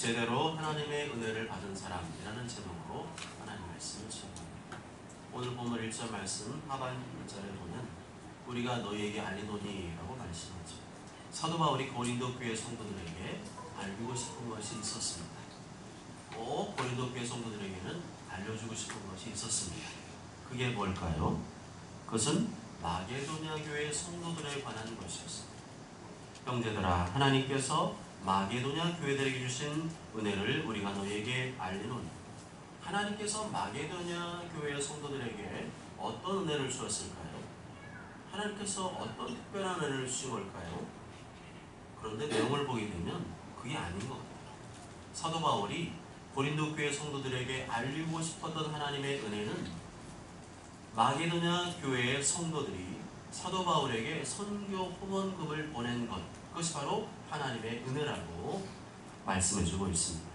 제대로 하나님의 은혜를 받은 사람이라는 제목으로 하나님 말씀을 시작합니다. 오늘 본문 1절 말씀 하반절에 보면 우리가 너희에게 알리노니 라고 말씀하죠. 사도 바울이 고린도 교회 성도들에게 알리고 싶은 것이 있었습니다. 꼭 고린도 교회 성도들에게는 알려주고 싶은 것이 있었습니다. 그게 뭘까요? 그것은 마게도냐 교회 성도들에 관한 것이었습니다. 형제들아, 하나님께서 마게도냐 교회들에게 주신 은혜를 우리가 너희에게 알리노니. 하나님께서 마게도냐 교회 성도들에게 어떤 은혜를 주었을까요? 하나님께서 어떤 특별한 은혜를 주신 걸까요? 그런데 내용을 보게 되면 그게 아닌 것 같아요. 사도 바울이 고린도 교회 성도들에게 알리고 싶었던 하나님의 은혜는 마게도냐 교회의 성도들이 사도 바울에게 선교 후원금을 보낸 것, 그것이 바로 하나님의 은혜라고 말씀해주고 있습니다.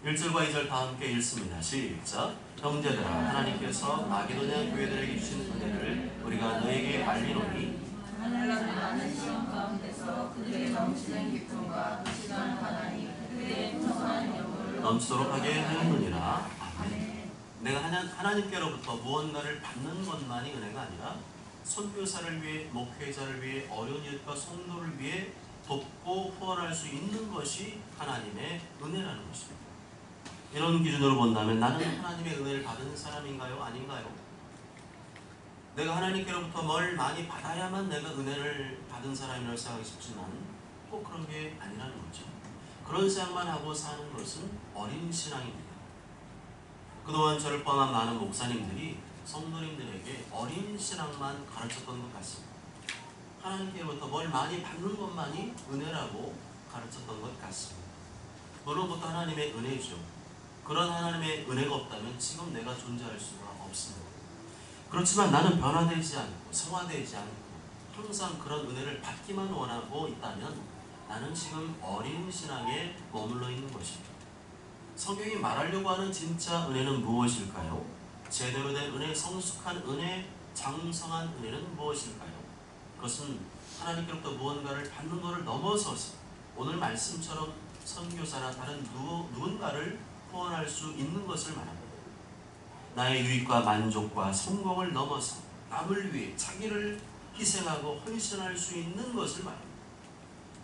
1절과 2절 다 함께 읽습니다. 시작. 형제들아, 하나님께서 마게도냐 교회들에게 주신 은혜를 우리가 너에게 알리노니 하나님은 많은 시험 가운데서 그들의 넘치는 기쁨과 무시한 하나님 그들의 풍성한 영을 넘치도록 하게 하였느니라. 아멘. 내가 하나님께로부터 무언가를 받는 것만이 은혜가 아니라 선교사를 위해, 목회자를 위해, 어려운 이웃과 성도를 위해 돕고 후원할 수 있는 것이 하나님의 은혜라는 것입니다. 이런 기준으로 본다면 나는 하나님의 은혜를 받은 사람인가요? 아닌가요? 내가 하나님께로부터 뭘 많이 받아야만 내가 은혜를 받은 사람이라고 생각하기 쉽지만 꼭 그런 게 아니라는 거죠. 그런 생각만 하고 사는 것은 어린 신앙입니다. 그동안 저를 포함한 많은 목사님들이 성도님들에게 어린 신앙만 가르쳤던 것 같습니다. 하나님께로부터 뭘 많이 받는 것만이 은혜라고 가르쳤던 것 같습니다. 물론 그것도 하나님의 은혜죠. 그런 하나님의 은혜가 없다면 지금 내가 존재할 수가 없습니다. 그렇지만 나는 변화되지 않고 성화되지 않고 항상 그런 은혜를 받기만 원하고 있다면 나는 지금 어린 신앙에 머물러 있는 것입니다. 성경이 말하려고 하는 진짜 은혜는 무엇일까요? 제대로 된 은혜, 성숙한 은혜, 장성한 은혜는 무엇일까요? 그것은 하나님께로부터 무언가를 받는 것을 넘어서서 오늘 말씀처럼 선교사나 다른 누군가를 후원할 수 있는 것을 말합니다. 나의 유익과 만족과 성공을 넘어서 남을 위해 자기를 희생하고 헌신할 수 있는 것을 말합니다.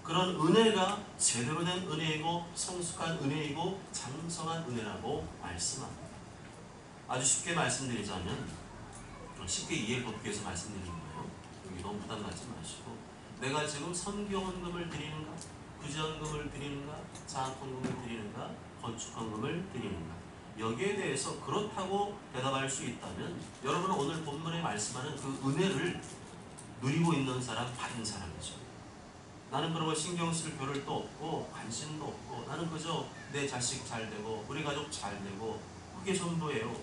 그런 은혜가 제대로 된 은혜이고 성숙한 은혜이고 장성한 은혜라고 말씀합니다. 아주 쉽게 말씀드리자면 쉽게 이해 돕기 위해서 말씀드리는 거예요. 여기 너무 부담 갖지 마시고 내가 지금 선교헌금을 드리는가? 구제헌금을 드리는가? 장학헌금을 드리는가? 건축헌금을 드리는가? 여기에 대해서 그렇다고 대답할 수 있다면 여러분은 오늘 본문에 말씀하는 그 은혜를 누리고 있는 사람, 받은 사람이죠. 나는 그런 거 신경 쓸 겨를도 없고 관심도 없고 나는 그저 내 자식 잘 되고 우리 가족 잘 되고 그게 전부예요.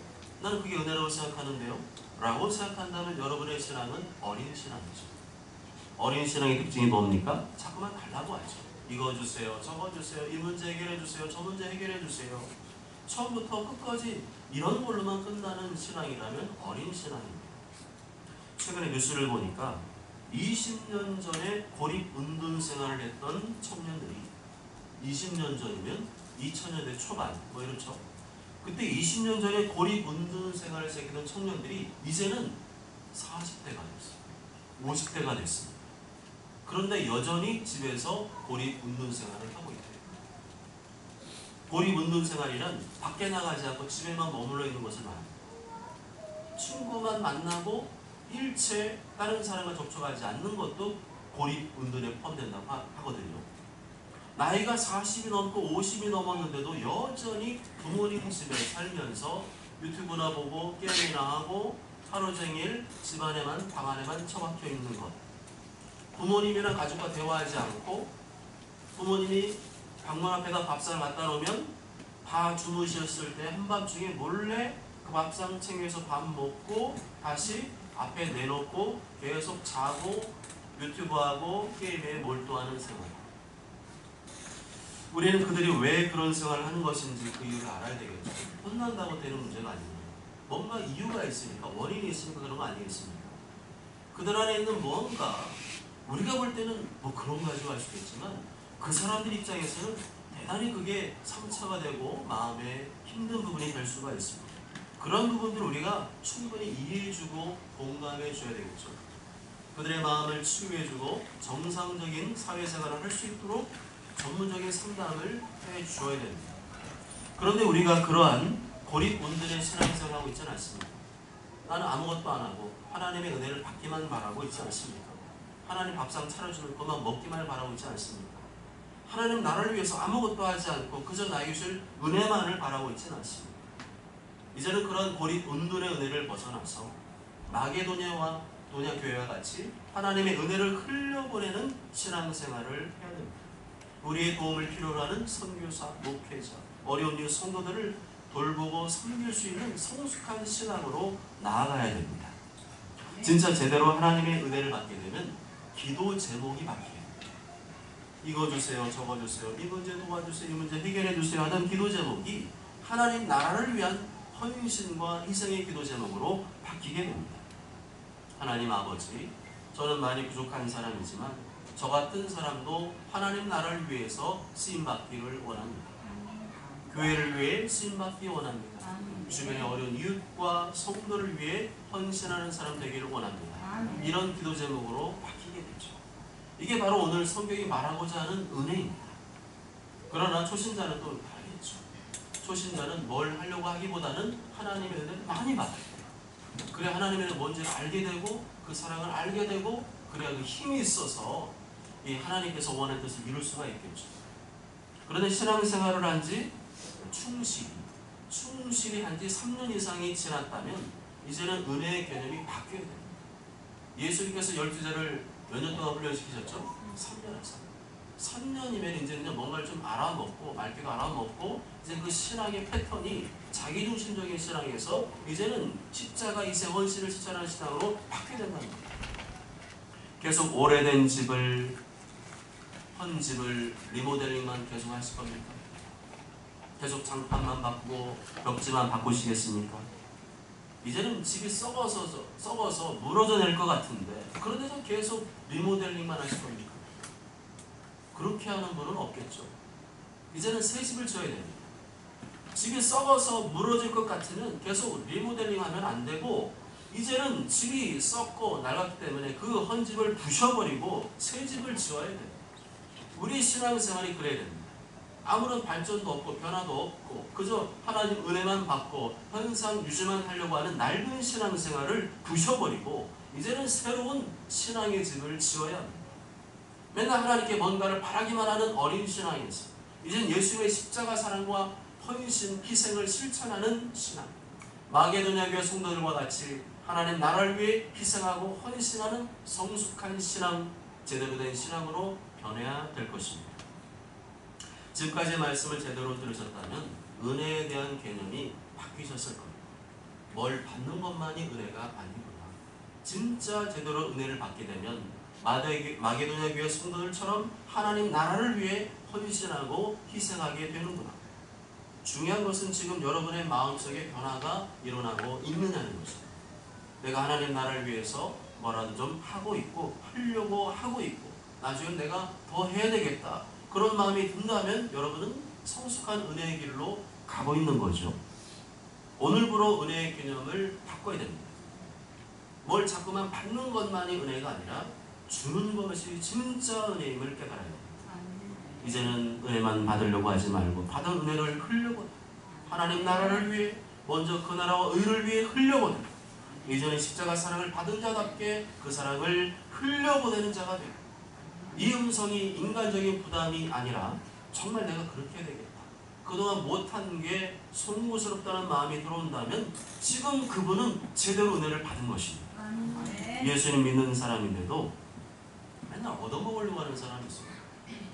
나는 그게 은혜라고 생각하는데요 라고 생각한다면 여러분의 신앙은 어린 신앙이죠. 어린 신앙의 특징이 뭡니까? 자꾸만 달라고 하죠. 이거 주세요, 저거 주세요, 이 문제 해결해 주세요, 저 문제 해결해 주세요. 처음부터 끝까지 이런 걸로만 끝나는 신앙이라면 어린 신앙입니다. 최근에 뉴스를 보니까 20년 전에 고립운동 생활을 했던 청년들이 20년 전이면 2000년대 초반 뭐 이렇죠. 그때 20년 전에 고립운동 생활을 시작했던 청년들이 이제는 40대가 됐어요. 50대가 됐습니다. 그런데 여전히 집에서 고립운동 생활을 하고 있대요. 고립운동 생활이란 밖에 나가지 않고 집에만 머물러 있는 것을 말합니다. 친구만 만나고 일체 다른 사람과 접촉하지 않는 것도 고립운동에 포함된다고 하거든요. 나이가 40이 넘고 50이 넘었는데도 여전히 부모님 집에 살면서 유튜브나 보고 게임이나 하고 하루 종일 집안에만 방 안에만 처박혀 있는 것. 부모님이랑 가족과 대화하지 않고 부모님이 방문 앞에다 밥상을 갖다 놓으면 다 주무셨을 때 한밤중에 몰래 그 밥상 챙겨서 밥 먹고 다시 앞에 내놓고 계속 자고 유튜브하고 게임에 몰두하는 생활. 우리는 그들이 왜 그런 생활을 하는 것인지 그 이유를 알아야 되겠죠. 혼난다고 되는 문제가 아닙니다. 뭔가 이유가 있으니까 원인이 있으니까 그런 거 아니겠습니까? 그들 안에 있는 뭔가 우리가 볼 때는 뭐 그런 거 가지고 할 수도 있지만 그 사람들 입장에서는 대단히 그게 상처가 되고 마음에 힘든 부분이 될 수가 있습니다. 그런 부분들 우리가 충분히 이해해주고 공감해줘야 되겠죠. 그들의 마음을 치유해주고 정상적인 사회생활을 할 수 있도록 전문적인 상담을 해주어야 됩니다. 그런데 우리가 그러한 고립운들의 신앙생활을 하고 있지는 않습니다. 나는 아무것도 안 하고 하나님의 은혜를 받기만 바라고 있지 않습니까? 하나님 밥상 차려주는 것만 먹기만 바라고 있지 않습니까? 하나님 나라를 위해서 아무것도 하지 않고 그저 나에게 주실 은혜만을 바라고 있지는 않습니다. 이제는 그런 고립운들의 은혜를 벗어나서 마게도냐와 도냐 교회와 같이 하나님의 은혜를 흘려보내는 신앙생활을 해야 됩니다. 우리의 도움을 필요로 하는 선교사, 목회자, 어려운 이웃 성도들을 돌보고 섬길 수 있는 성숙한 신앙으로 나아가야 됩니다. 진짜 제대로 하나님의 은혜를 받게 되면 기도 제목이 바뀌어요. 이거 주세요, 저거 주세요, 이 문제 도와주세요, 이 문제 해결해 주세요 하던 기도 제목이 하나님 나라를 위한 헌신과 희생의 기도 제목으로 바뀌게 됩니다. 하나님 아버지, 저는 많이 부족한 사람이지만 저 같은 사람도 하나님 나라를 위해서 쓰임받기를 원합니다. 교회를 위해 쓰임받기 원합니다. 주변의 어려운 이웃과 성도를 위해 헌신하는 사람 되기를 원합니다. 이런 기도 제목으로 바뀌게 되죠. 이게 바로 오늘 성경이 말하고자 하는 은혜입니다. 그러나 초신자는 또 다르겠죠. 초신자는 뭘 하려고 하기보다는 하나님의 은혜를 많이 받아요. 그래야 하나님의 뭔지를 알게 되고 그 사랑을 알게 되고 그래야 그 힘이 있어서 이 하나님께서 원하는 뜻을 이룰 수가 있겠죠. 그런데 신앙생활을 한지 충실히 한지 3년 이상이 지났다면 이제는 은혜의 개념이 바뀌어야 됩니다. 예수님께서 12제를 몇 년 동안 훈련시키셨죠? 3년이면 이제는 뭔가를 좀 알아먹고 말귀가 알아먹고 이제 그 신앙의 패턴이 자기중심적인 신앙에서 이제는 십자가 이세 헌신을 실천하는 신앙으로 바뀌어야 된다는 겁니다. 계속 오래된 집을 헌 집을 리모델링만 계속 하실 겁니까? 계속 장판만 바꾸고 벽지만 바꾸시겠습니까? 이제는 집이 썩어서 무너져 낼 것 같은데 그런데도 계속 리모델링만 하실 겁니까? 그렇게 하는 분은 없겠죠. 이제는 새 집을 지어야 됩니다. 집이 썩어서 무너질 것 같으면 계속 리모델링하면 안 되고 이제는 집이 썩고 낡았기 때문에 그 헌 집을 부셔버리고 새 집을 지어야 돼요. 우리 신앙생활이 그래야 됩니다. 아무런 발전도 없고 변화도 없고 그저 하나님 은혜만 받고 현상 유지만 하려고 하는 낡은 신앙생활을 부셔버리고 이제는 새로운 신앙의 집을 지어야 합니다. 맨날 하나님께 뭔가를 바라기만 하는 어린 신앙에서 이제는 예수님의 십자가 사랑과 헌신, 희생을 실천하는 신앙, 마게도냐 교회 성도들과 같이 하나님 나라를 위해 희생하고 헌신하는 성숙한 신앙, 제대로 된 신앙으로 변해야 될 것입니다. 지금까지의 말씀을 제대로 들으셨다면 은혜에 대한 개념이 바뀌셨을 겁니다. 뭘 받는 것만이 은혜가 아니구나. 진짜 제대로 은혜를 받게 되면 마게도냐 교회 성도들처럼 하나님 나라를 위해 헌신하고 희생하게 되는구나. 중요한 것은 지금 여러분의 마음속에 변화가 일어나고 있느냐는 것입니다. 내가 하나님 나라를 위해서 뭐라도 좀 하고 있고 하려고 하고 있고 나중에 내가 더 해야 되겠다. 그런 마음이 든다면 여러분은 성숙한 은혜의 길로 가고 있는 거죠. 오늘부로 은혜의 개념을 바꿔야 됩니다. 뭘 자꾸만 받는 것만이 은혜가 아니라 주는 것이 진짜 은혜임을 깨달아야 됩니다. 이제는 은혜만 받으려고 하지 말고 받은 은혜를 흘려보내. 하나님 나라를 위해 먼저 그 나라와 의를 위해 흘려보내. 이제는 십자가 사랑을 받은 자답게 그 사랑을 흘려보내는 자가 되고 이 음성이 인간적인 부담이 아니라 정말 내가 그렇게 해야 되겠다. 그동안 못한 게 송구스럽다는 마음이 들어온다면 지금 그분은 제대로 은혜를 받은 것입니다. 예수님 믿는 사람인데도 맨날 얻어먹으려고 하는 사람이 있어요.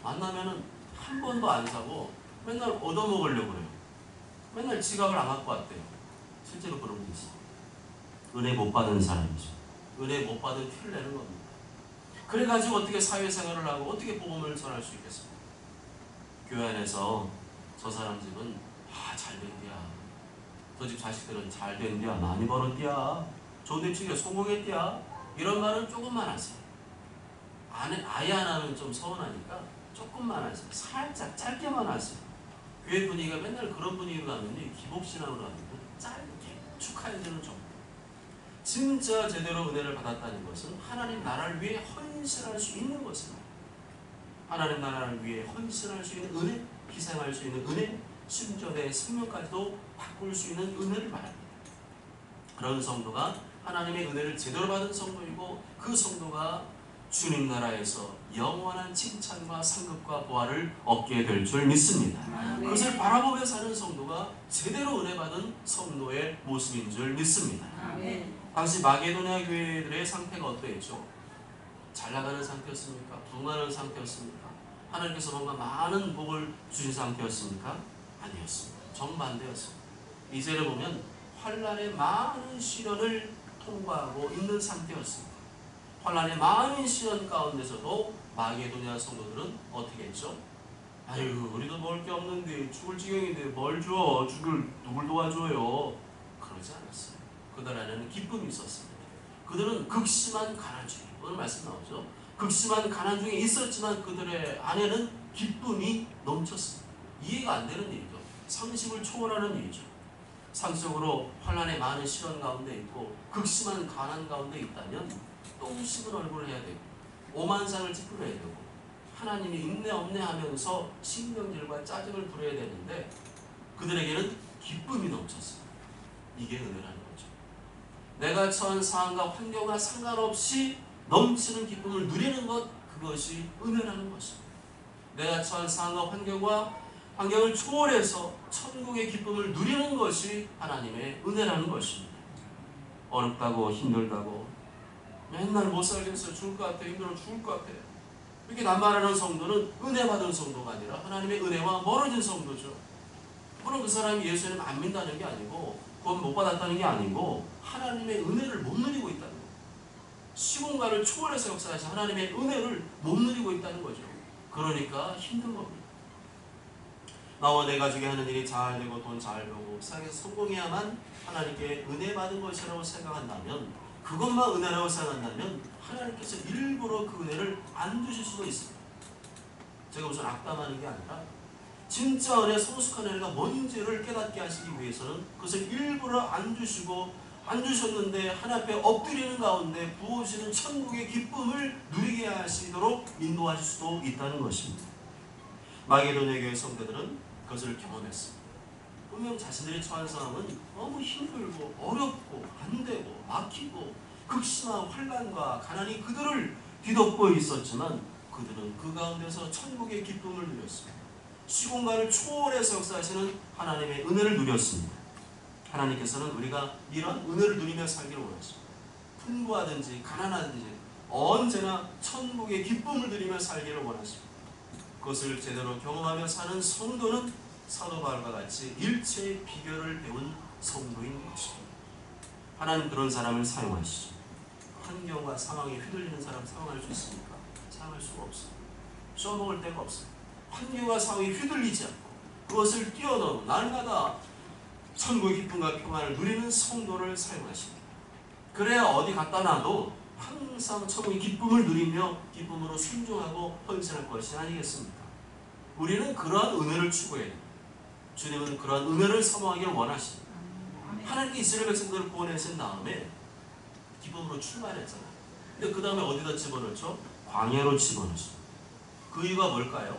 만나면은 한 번도 안 사고 맨날 얻어먹으려고 그래요. 맨날 지갑을 안 갖고 왔대요. 실제로 그런 게 있어요. 은혜 못 받은 사람이죠. 은혜 못 받은 티를 내는 겁니다. 그래가지고 어떻게 사회생활을 하고 어떻게 복음을 전할 수 있겠습니까? 교회 안에서 저 사람 집은 잘 된디야. 저 집 자식들은 잘 된디야. 많이 벌었디야. 조대치기가 성공했디야. 이런 말은 조금만 하세요. 아예 안 하면 좀 서운하니까 조금만 하세요. 살짝 짧게만 하세요. 교회 분위기가 맨날 그런 분위기로 가면요, 기복신앙으로 가면 짧게 축하해주는 정도. 진짜 제대로 은혜를 받았다는 것은 하나님 나라를 위해 헌신할 수 있는 것입니다. 하나님 나라를 위해 헌신할 수 있는 은혜, 희생할 수 있는 은혜, 심지어 내 생명까지도 바꿀 수 있는 은혜를 말합니다. 그런 성도가 하나님의 은혜를 제대로 받은 성도이고, 그 성도가 주님 나라에서 영원한 칭찬과 상급과 보화를 얻게 될 줄 믿습니다. 그것을 바라보며 사는 성도가 제대로 은혜 받은 성도의 모습인 줄 믿습니다. 당시 마게도냐 교회들의 상태가 어떠했죠? 잘 나가는 상태였습니까? 부흥하는 상태였습니까? 하나님께서 뭔가 많은 복을 주신 상태였습니까? 아니었습니다. 정반대였습니다. 이제를 보면 환난의 많은 시련을 통과하고 있는 상태였습니다. 환난의 많은 시련 가운데서도 마게도냐 성도들은 어떻게 했죠? 아유, 우리도 먹을 게 없는데 죽을 지경인데 뭘 줘? 누굴 도와줘요? 그러지 않았어요. 그들 안에는 기쁨이 있었습니다. 그들은 극심한 가난 중에, 오늘 말씀 나오죠? 극심한 가난 중에 있었지만 그들의 안에는 기쁨이 넘쳤습니다. 이해가 안 되는 일이죠. 상식을 초월하는 일이죠. 상식적으로 환난의 많은 시련 가운데 있고 극심한 가난 가운데 있다면 똥 씹은 얼굴을 해야 되고 오만상을 찌푸려야 되고 하나님이 있네 없네 하면서 신경질과 짜증을 부려야 되는데 그들에게는 기쁨이 넘쳤습니다. 이게 은혜라는 거죠. 내가 처한 상황과 환경과 상관없이 넘치는 기쁨을 누리는 것, 그것이 은혜라는 것입니다. 내가 처한 상황과 환경을 초월해서 천국의 기쁨을 누리는 것이 하나님의 은혜라는 것입니다. 어렵다고 힘들다고 맨날 못 살겠어요. 죽을 것 같아. 힘들어 죽을 것 같아. 이렇게 남발하는 성도는 은혜 받은 성도가 아니라 하나님의 은혜와 멀어진 성도죠. 그럼 그 사람이 예수님 안 믿다는 게 아니고 구원 못 받았다는 게 아니고 하나님의 은혜를 못 누리고 있다는 거예요. 시공간을 초월해서 역사하신 하나님의 은혜를 못 누리고 있다는 거죠. 그러니까 힘든 겁니다. 나와 내 가족이 하는 일이 잘 되고 돈 잘 벌고 세상에서 성공해야만 하나님께 은혜 받은 것이라고 생각한다면, 그것만 은혜라고 생각한다면 하나님께서 일부러 그 은혜를 안 주실 수도 있습니다. 제가 무슨 악담하는 게 아니라 진짜 은혜, 성숙한 은혜가 뭔지를 깨닫게 하시기 위해서는 그것을 일부러 안 주시고, 안 주셨는데 하나님 앞에 엎드리는 가운데 부어주시는 천국의 기쁨을 누리게 하시도록 인도하실 수도 있다는 것입니다. 마게도냐 교회 성도들은 그것을 경험했습니다. 분명 자신들이 처한 상황은 너무 힘들고 어렵고 안 되고 막히고 극심한 환난과 가난이 그들을 뒤덮고 있었지만 그들은 그 가운데서 천국의 기쁨을 누렸습니다. 시공간을 초월해서 역사하시는 하나님의 은혜를 누렸습니다. 하나님께서는 우리가 이런 은혜를 누리며 살기를 원하십니다. 풍부하든지 가난하든지 언제나 천국의 기쁨을 누리며 살기를 원하십니다. 그것을 제대로 경험하며 사는 성도는 사도 바울과 같이 일체의 비결을 배운 성도인 것입니다. 하나님 그런 사람을 사용하시죠. 환경과 상황에 휘둘리는 사람 사용할 수 있습니까? 사용할 수가 없습니다. 써먹을 데가 없습니다. 환경과 상황에 휘둘리지 않고 그것을 뛰어넘어 날마다 천국의 기쁨과 평안을 누리는 성도를 사용하십니다. 그래야 어디 갖다 놔도 항상 천국의 기쁨을 누리며 기쁨으로 순종하고 헌신할 것이 아니겠습니까? 우리는 그러한 은혜를 추구해야 됩니다. 주님은 그러한 은혜를 사모하기를 원하십니다. 하나님께 이스라엘 백성들을 구원하신 다음에 기쁨으로 출발했잖아요. 근데 그 다음에 어디다 집어넣죠? 광야로 집어넣습니다. 그 이유가 뭘까요?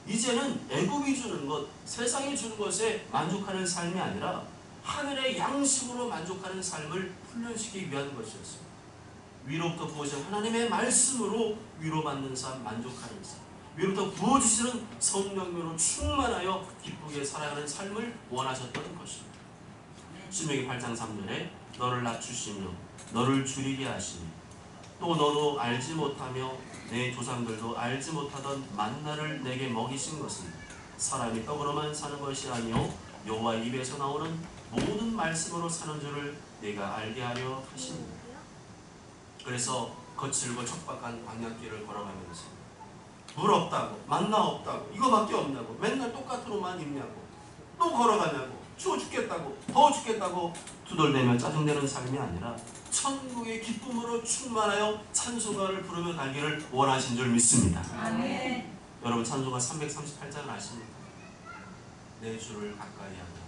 이제는 애굽이 주는 것, 세상이 주는 것에 만족하는 삶이 아니라 하늘의 양식으로 만족하는 삶을 훈련시키기 위한 것이었습니다. 위로부터 부어지는 하나님의 말씀으로 위로받는 삶, 만족하는 삶, 위로부터 부어주시는 성령으로 충만하여 기쁘게 살아가는 삶을 원하셨던 것입니다. 신명기 8장 3절에 너를 낮추시며 너를 줄이게 하시니 또 너도 알지 못하며 내 조상들도 알지 못하던 만나를 내게 먹이신 것은 사람이 떡으로만 사는 것이 아니요 여호와 입에서 나오는 모든 말씀으로 사는 줄을 내가 알게 하려 하십니다. 그래서 거칠고 척박한 광야길을 걸어가면서 물 없다고, 만나 없다고, 이거밖에 없냐고, 맨날 똑같은 옷만 입냐고, 또 걸어가냐고, 추워 죽겠다고, 더워 죽겠다고 두덜대며 짜증내는 삶이 아니라 천국의 기쁨으로 충만하여 찬송가를 부르며 달기를 원하신 줄 믿습니다. 아멘. 여러분 찬송가 338장을 아십니까? 내 주를 가까이 하며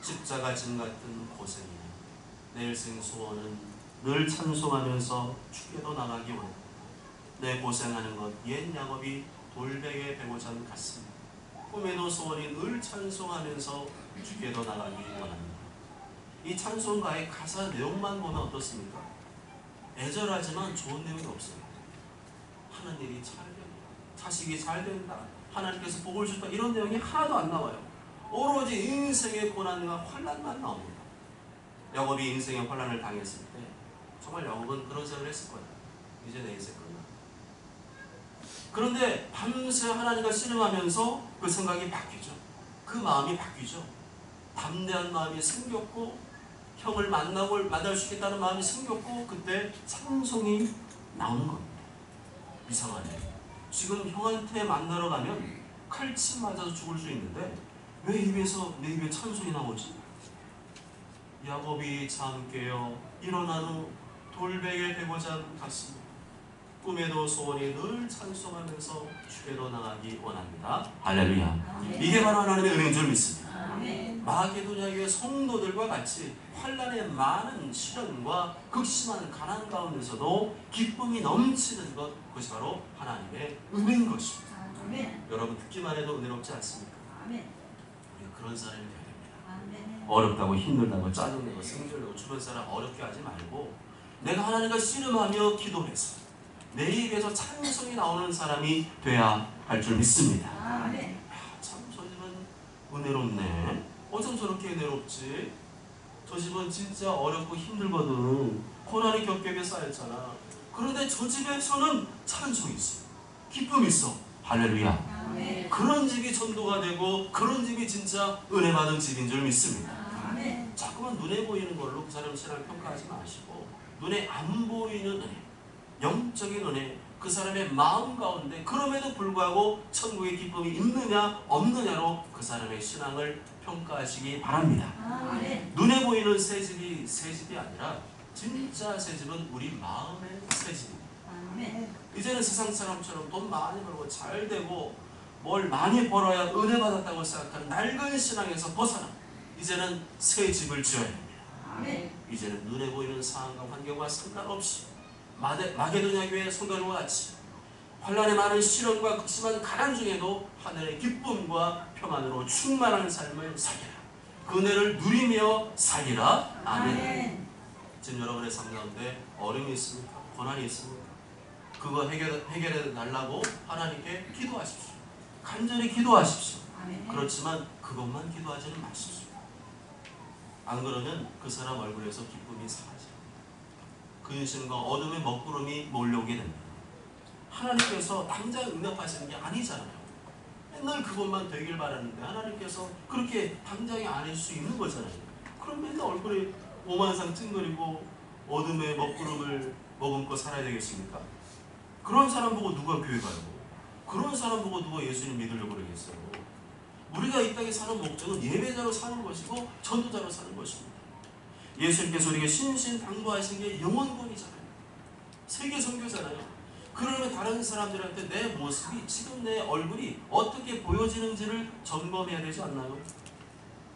십자가 짐 같은 고생이네. 내 일생 소원은 늘 찬송하면서 주께로 나가기 원한다. 내 고생하는 것 옛 야곱이 돌베개 베고 잔 같습니다. 꿈에도 소원이 늘 찬송하면서 주께로 나가기 원합니다. 이 찬송가의 가사 내용만 보면 어떻습니까? 애절하지만 좋은 내용이 없어요. 하는 일이 잘 된다, 자식이 잘 된다, 하나님께서 복을 주다, 이런 내용이 하나도 안 나와요. 오로지 인생의 고난과 환난만 나옵니다. 야곱이 인생의 환난을 당했을 때 정말 야곱은 그런 생각을 했을 거예요. 이제 내 인생 끝나. 그런데 밤새 하나님과 씨름하면서 그 생각이 바뀌죠. 그 마음이 바뀌죠. 담대한 마음이 생겼고, 형을 만날 수 있겠다는 마음이 생겼고, 그때 찬송이 나오는 겁니다. 이상하네. 지금 형한테 만나러 가면 칼침 맞아서 죽을 수 있는데 왜 내 입에 찬송이 나오지? 야곱이 잠 깨어 일어난 후 돌베개 베고 잔 같습니다. 꿈에도 소원이 늘 찬송하면서 주께로 나가기 원합니다. 할렐루야. 이게 바로 하나님의 은혜인 줄 믿습니다. 마게도냐교회 성도들과 같이 환난의 많은 시련과 극심한 가난 가운데서도 기쁨이 넘치는 것, 그것이 바로 하나님의 은혜인 것입니다. 여러분 듣기만 해도 은혜롭지 않습니까? 우리 그런 사람이 되어야 됩니다. 어렵다고 힘들다고 짜증내고 생존내고 주변 사람 어렵게 하지 말고 내가 하나님과 씨름하며 기도해서 내 입에서 찬송이 나오는 사람이 돼야 할 줄 믿습니다. 참 저 집은 은혜롭네. 어쩜 저렇게 은혜롭지? 저 집은 진짜 어렵고 힘들거든. 고난이 겹겹이 쌓였잖아. 그런데 저 집에서는 찬송이 있어, 기쁨이 있어. 할렐루야. 그런 집이 전도가 되고 그런 집이 진짜 은혜 받은 집인 줄 믿습니다. 자꾸만 눈에 보이는 걸로 그 사람 신앙을 평가하지 마시고 눈에 안 보이는 은혜, 영적인 은혜, 그 사람의 마음 가운데 그럼에도 불구하고 천국의 기쁨이 있느냐 없느냐로 그 사람의 신앙을 평가하시기 바랍니다. 눈에 보이는 새집이 새집이 아니라 진짜 새집은 우리 마음의 새집입니다. 이제는 세상 사람처럼 돈 많이 벌고 잘 되고 뭘 많이 벌어야 은혜 받았다고 생각하는 낡은 신앙에서 벗어나 이제는 새 집을 지어야 합니다. 이제는 눈에 보이는 상황과 환경과 상관없이 마게도냐 교회 성도들과 같이 환난의 많은 시련과 극심한 가난 중에도 하늘의 기쁨과 평안으로 충만한 삶을 살리라. 그 은혜를 누리며 살리라. 아멘. 지금 여러분의 삶 가운데 어려움이 있습니까? 고난이 있습니까? 그거 해결해 달라고 하나님께 기도하십시오. 간절히 기도하십시오. 그렇지만 그것만 기도하지는 마십시오. 안 그러면 그 사람 얼굴에서 기쁨이 사라져요. 근심과 어둠의 먹구름이 몰려오게 됩니다. 하나님께서 당장 응답하시는 게 아니잖아요. 맨날 그것만 되길 바라는데 하나님께서 그렇게 당장에 안 해줄 수 있는 거잖아요. 그럼 맨날 얼굴에 오만상 찡그리고 어둠의 먹구름을 머금고 살아야 되겠습니까? 그런 사람 보고 누가 교회 가요? 그런 사람 보고 누가 예수님 믿으려고 그러겠어요? 우리가 이 땅에 사는 목적은 예배자로 사는 것이고 전도자로 사는 것입니다. 예수님께서 우리에게 신신당부하신 게 영원권이잖아요. 세계 선교잖아요. 그러면 다른 사람들한테 내 모습이, 지금 내 얼굴이 어떻게 보여지는지를 점검해야 되지 않나요?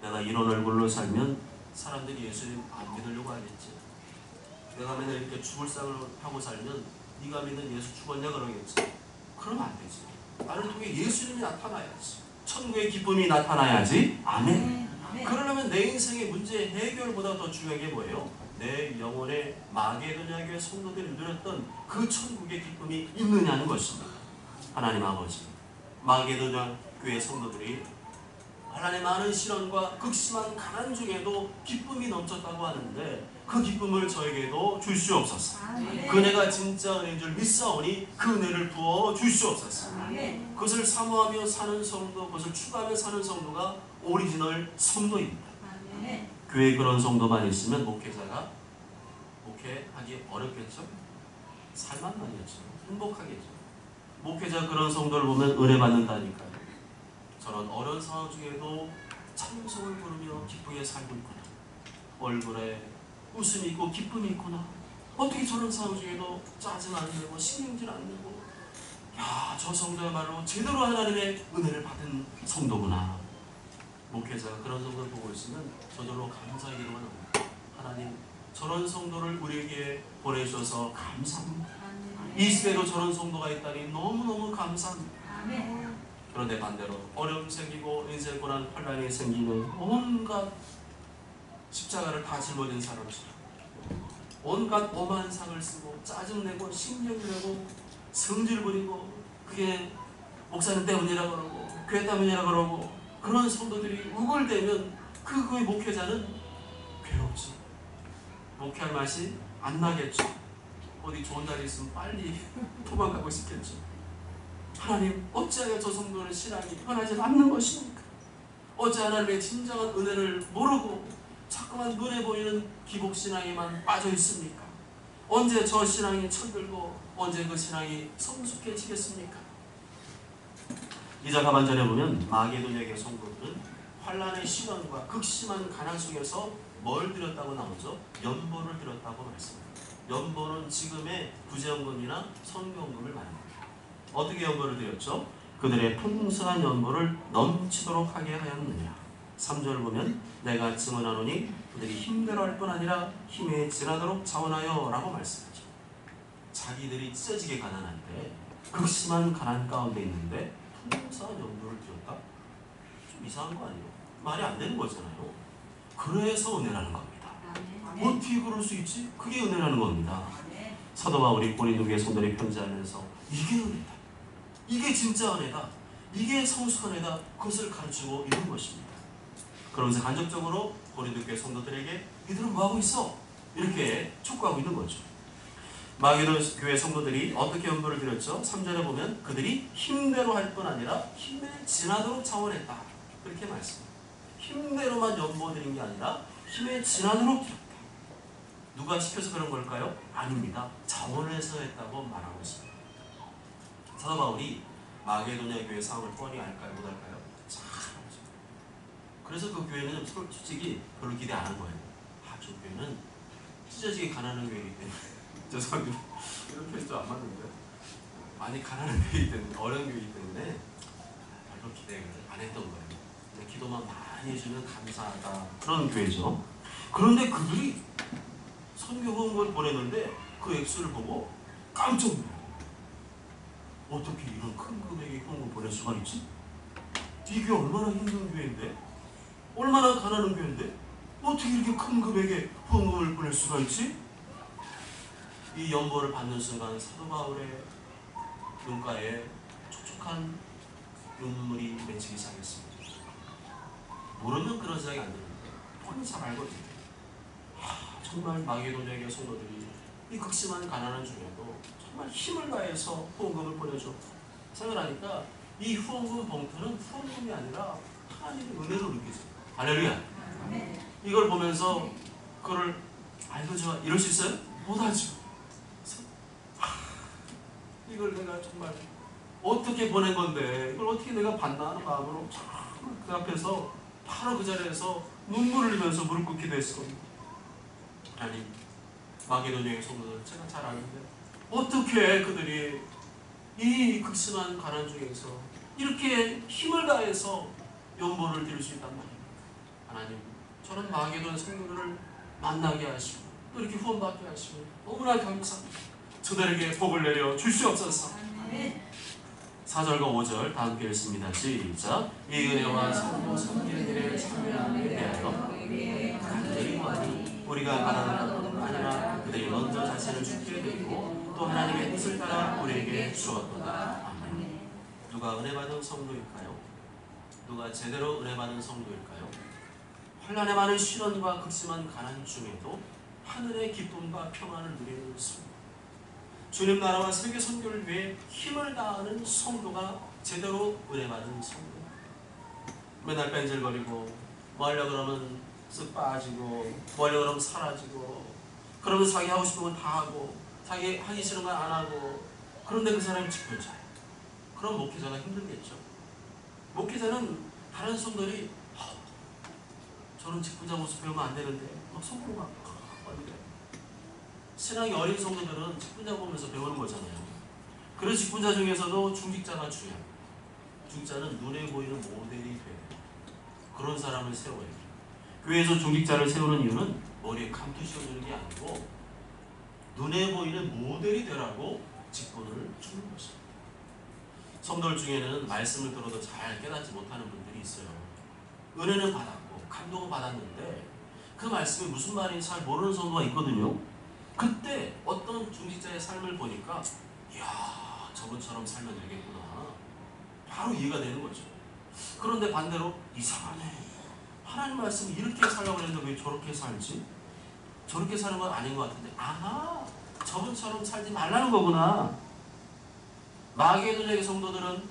내가 이런 얼굴로 살면 사람들이 예수님 안 믿으려고 하겠지. 내가 맨날 이렇게 죽을 상을 하고 살면 네가 믿는 예수 죽었냐 그러겠지. 그러면 안 되지. 나를 통해 예수님이 나타나야지. 천국의 기쁨이 나타나야지. 아멘. 그러려면 내 인생의 문제 해결보다 더 중요한 게 뭐예요? 내 영혼의 마게도냐 교회 성도들이 누렸던 그 천국의 기쁨이 있느냐는 것입니다. 하나님 아버지, 마게도냐 교회 성도들이 하나님의 많은 시련과 극심한 가난 중에도 기쁨이 넘쳤다고 하는데 그 기쁨을 저에게도 주시옵소서. 그 은혜가 진짜 은혜인 줄 믿사오니 그 은혜를 부어 주시옵소서. 그것을 사모하며 사는 성도, 그것을 추구하며 사는 성도가 오리지널 성도입니다. 교회에 그런 성도만 있으면 목회자가 목회하기 어렵겠죠? 살만하겠죠. 행복하겠죠. 목회자 그런 성도를 보면 은혜 받는다니까요. 저런 어려운 상황 중에도 찬송을 부르며 기쁘게 살고 있구나. 얼굴에 웃음이 있고 기쁨이 있구나. 어떻게 저런 상황 중에도 짜증 안 내고 신경질 안 내고 야, 저 성도야말로 제대로 하나님의 은혜를 받은 성도구나. 목회자가 그런 성도를 보고 있으면 저절로 감사의 기도가 나옵니다. 하나님, 저런 성도를 우리에게 보내주셔서 감사합니다. 이 시대에도 저런 성도가 있다니 너무너무 감사합니다. 그런데 반대로 어려움 생기고 인생 고난 환란이 생기면 온갖 십자가를 다 짊어진 사람처럼 온갖 오만 상을 쓰고 짜증내고 신경내고 성질 부리고 그게 목사님 때문이라 그러고 교회 때문이라 그러고 그런 성도들이 우글대면 그 목회자는 괴롭죠. 목회할 맛이 안 나겠죠. 어디 좋은 자리 있으면 빨리 도망가고 싶겠죠. 하나님, 어찌하여 저 성도는 신앙이 변하지 않는 것입니까? 어찌 하나님의 진정한 은혜를 모르고 자꾸만 눈에 보이는 기복신앙에만 빠져 있습니까? 언제 저 신앙이 철들고 언제 그 신앙이 성숙해지겠습니까? 2장 하반절에 보면 마게도냐계 성도들은 환란의 시련과 극심한 가난 속에서 뭘 드렸다고 나오죠? 연보를 드렸다고 말씀합니다. 연보는 지금의 구제연금이나 선교연금을 말합니다. 어떻게 연보를 드렸죠? 그들의 풍성한 연보를 넘치도록 하게 하였느냐. 3절 보면 내가 증언하노니 그들이 힘들어할 뿐 아니라 힘에 지나도록 자원하여 라고 말씀하죠. 자기들이 찢어지게 가난할 때 극심한 가난 가운데 있는데 풍성한 연보를 드렸다? 좀 이상한 거 아니에요? 말이 안 되는 거잖아요. 그래서 은혜라는 겁니다. 어떻게 그럴 수 있지? 그게 은혜라는 겁니다. 사도 바울이 고린도 교회 성도들에게 편지하면서 이게 은혜다, 이게 진짜 은혜다, 이게 성숙한 은혜다, 그것을 가르치고 있는 것입니다. 그러면서 간접적으로 고린도 교회 성도들에게 이들은 뭐하고 있어? 이렇게 촉구하고 있는 거죠. 마게도 교회 성도들이 어떻게 연보를 드렸죠? 3절에 보면 그들이 힘대로 할 뿐 아니라 힘에 지나도록 자원했다, 그렇게 말씀합니다. 힘대로만 연보 드린 게 아니라 힘에 지나도록 드렸다. 누가 시켜서 그런 걸까요? 아닙니다. 자원해서 했다고 말하고 있습니다. 사도 바울이 마게도냐 교회 상황을 뻔히 알까요? 못할까요? 잘 알죠. 그래서 그 교회는 솔직히 별로 기대 안 한 거예요. 저 교회는 찢어지게 가난한 교회이기 때문에 죄송합니다. 이런 표현 좀 안 맞는데 많이 가난한 교회이기 때문에, 어려운 교회이기 때문에 별로 기대 안 했던 거예요. 그냥 기도만 많이 해주면 감사하다, 그런 교회죠. 그런데 그들이 선교 후원금을 보내는데 그 액수를 보고 깜짝 놀라요. 어떻게 이런 큰 금액의 후원금을 보낼 수가 있지? 이 교회 얼마나 힘든 교회인데, 얼마나 가난한 교회인데 어떻게 이렇게 큰 금액의 후원금을 보낼 수가 있지? 이 연보를 받는 순간 사도 바울의 눈가에 촉촉한 눈물이 맺히기 시작했습니다. 모르면 그런 생각이 안 드는데 뻔히 잘 알거든요. 정말 마게도냐계 성도들이 이 극심한 가난한 중에도 정말 힘을 다해서 후원금을 보내줘 생각하니까 이 후원금 봉투는 후원금이 아니라 하나님의 은혜로 느껴져요. 할렐루야. 이걸 보면서 그거를 알고 좋아 이럴 수 있어요? 못하죠. 이걸 내가 정말 어떻게 보낸 건데 이걸 어떻게 내가 받나 하는 마음으로 그 앞에서 바로 그 자리에서 눈물을 흘리면서 무릎 꿇기도 했어요. 하나님, 마게도냐의 성도들 제가 잘 아는데 어떻게 그들이 이 극심한 가난 중에서 이렇게 힘을 다해서 연보를 드릴 수 있단 말입니다. 하나님, 저는 마게도냐 성도들을 만나게 하시고 또 이렇게 후원받게 하시고 너무나 감사합니다. 저들에게 복을 내려 주시옵소서. 4절과 5절 다 함께 읽습니다. 시작. 이 은혜와 성도 섬기는 일에 참여하는 데 대하여 간절히 구하니 우리가 바라는 것뿐 아니라 그들이 먼저 자신을 죽게 드리고 또 하나님의 뜻을 따라 우리에게 주었도다. 아멘. 누가 은혜 받은 성도일까요? 누가 제대로 은혜 받은 성도일까요? 환난에 많은 시련과 극심한 가난 중에도 하늘의 기쁨과 평안을 누리는 성도, 주님 나라와 세계 선교를 위해 힘을 다하는 성도가 제대로 은혜 받은 성도. 맨날 뺀질거리고 뭐 하려고 그러면 쓱 빠지고 뭐 하려고 그러면 사라지고 그러면 자기 하고 싶은 건 다 하고 자기 하기 싫은 건 안 하고 그런데 그 사람이 직분자예요. 그럼 목회자가 힘들겠죠. 목회자는 다른 성도들이 저런 직분자 모습 배우면 안 되는데 막 속으로 막 신앙이 어린 성도들은 직분자 보면서 배우는 거잖아요. 그런 직분자 중에서도 중직자가 중요합니다. 중직자는 눈에 보이는 모델이 돼요. 그런 사람을 세워야 돼요. 교회에서 중직자를 세우는 이유는 머리에 감투 씌워주는 게 아니고 눈에 보이는 모델이 되라고 직분을 주는 것입니다. 성도들 중에는 말씀을 들어도 잘 깨닫지 못하는 분들이 있어요. 은혜는 받았고 감동은 받았는데 그 말씀이 무슨 말인지 잘 모르는 성도가 있거든요. 그때 어떤 중직자의 삶을 보니까 이야, 저분처럼 살면 되겠구나, 바로 이해가 되는 거죠. 그런데 반대로 이상하네, 하나님 말씀이 이렇게 살라고 했는데 왜 저렇게 살지? 저렇게 사는 건 아닌 것 같은데, 아하, 저분처럼 살지 말라는 거구나. 마게도냐의 성도들은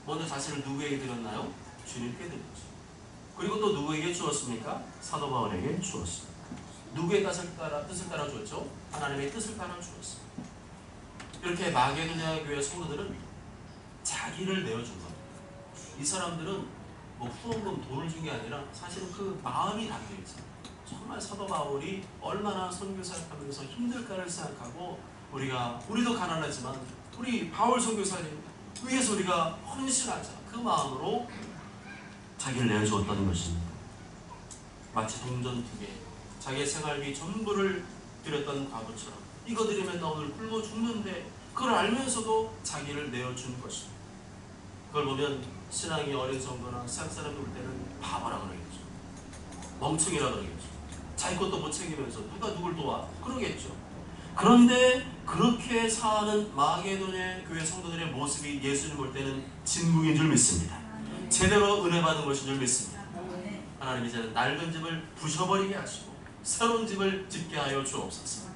먼저 자신을 누구에게 드렸나요? 주님께 드렸죠. 그리고 또 누구에게 주었습니까? 사도 바울에게 주었습니다. 누구의 뜻을 따라 주었죠? 하나님의 뜻을 따라 주었습니다. 이렇게 마게도냐 교회 성도들은 자기를 내어준 겁니다. 이 사람들은 뭐 후원금 돈을 준 게 아니라 사실은 그 마음이 담겨있어요. 정말 사도 바울이 얼마나 선교사를 하면서 힘들까를 생각하고 우리도 가난하지만 우리 바울 선교사님 위해서 우리가 헌신하자, 그 마음으로 자기를 내어주었다는 것입니다. 마치 동전두개, 자기의 생활비 전부를 드렸던 과부처럼 이거 드리면 나 오늘 굶어 죽는데, 그걸 알면서도 자기를 내어준 것입니다. 그걸 보면 신앙이 어린 성도나 세상 사람들 볼 때는 바보라 그러겠죠. 멍청이라 그러겠죠. 자기 것도 못 챙기면서 누가 누굴 도와 그러겠죠. 그런데 그렇게 사는 마게도냐 교회 성도들의 모습이 예수님 볼 때는 진국인 줄 믿습니다. 제대로 은혜 받은 것인 줄 믿습니다. 하나님 이제는 낡은 집을 부셔버리게 하시고 새로운 집을 짓게 하여 주옵소서.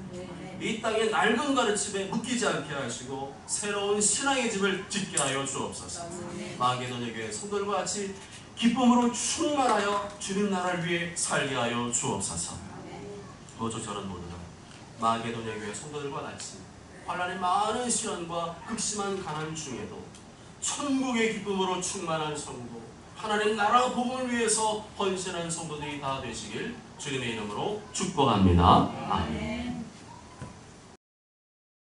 이 땅의 낡은 가르침에 묶이지 않게 하시고 새로운 신앙의 집을 짓게 하여 주옵소서. 마게도냐 교회 성도들과 같이 기쁨으로 충만하여 주님 나라를 위해 살게 하여 주옵소서. 오직 저는 모두가 마게도냐 교회 성도들과 같이 환난의 많은 시련과 극심한 가난 중에도 천국의 기쁨으로 충만한 성도, 하나님 나라 복음을 위해서 헌신한 성도들이 다 되시길 주님의 이름으로 축복합니다. 아멘.